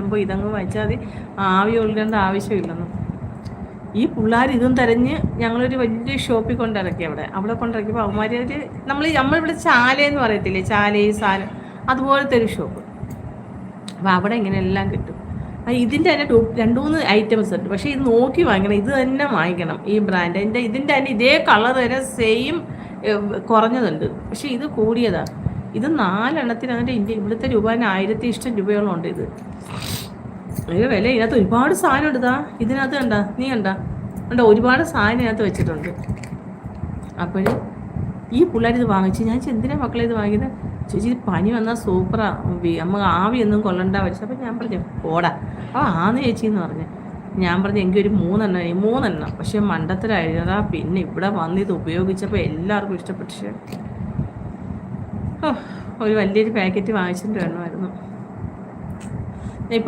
വരുമ്പോൾ ഇതങ്ങ് വെച്ചാൽ മതി, ആവി കൊള്ളേണ്ട ആവശ്യമില്ലെന്ന്. ഈ പിള്ളേർ ഇതും തിരഞ്ഞ് ഞങ്ങളൊരു വലിയ ഷോപ്പിൽ കൊണ്ടിറക്കി. അവിടെ കൊണ്ടിറക്കിയപ്പോൾ അവന്മാർ നമ്മളിവിടെ ചാലയെന്ന് പറയത്തില്ലേ, ചാലയും സാധനം അതുപോലത്തെ ഒരു ഷോപ്പ്. അപ്പോൾ അവിടെ ഇങ്ങനെ എല്ലാം കിട്ടും. ഇതിൻ്റെ തന്നെ 2-3 ഐറ്റംസ് ഉണ്ട്. പക്ഷേ ഇത് നോക്കി വാങ്ങിക്കണം, ഇത് തന്നെ വാങ്ങിക്കണം ഈ ബ്രാൻഡ്. ഇതിൻ്റെ തന്നെ ഇതേ കളർ വരെ സെയിം കുറഞ്ഞതുണ്ട്, പക്ഷേ ഇത് കൂടിയതാണ്. ഇത് 4 എണ്ണത്തിന് അതിൻ്റെ ഇവിടുത്തെ രൂപ 1000 ഇഷ്ടം രൂപയോളം ഉണ്ട്. ഇത് വില. ഇതിനകത്ത് ഒരുപാട് സാധനം എടുത്താ. ഇതിനകത്ത് നീ കണ്ട ഒരുപാട് സാധനം ഇതിനകത്ത് വെച്ചിട്ടുണ്ട്. അപ്പോൾ ഈ പിള്ളേരിത് വാങ്ങിച്ച് ഞാൻ എന്തിനാ മക്കളെ ഇത് വാങ്ങിയത്? ചേച്ചി പനി വന്നാൽ സൂപ്പറാ, അമ്മ ആവിയൊന്നും കൊള്ളണ്ട വെച്ചു. അപ്പം ഞാൻ പറഞ്ഞു പോടാ. അപ്പോൾ ആന്ന് ചേച്ചി എന്ന് പറഞ്ഞു. ഞാൻ പറഞ്ഞു എങ്കിൽ ഒരു 3 എണ്ണം. പക്ഷേ മണ്ടത്തരായിരുന്നതാ. പിന്നെ ഇവിടെ വന്ന് ഇത് ഉപയോഗിച്ചപ്പോൾ എല്ലാവർക്കും ഇഷ്ടപ്പെട്ടു. ഒരു വലിയൊരു പാക്കറ്റ് വാങ്ങിച്ചിട്ട് വേണമായിരുന്നു. ഇപ്പോൾ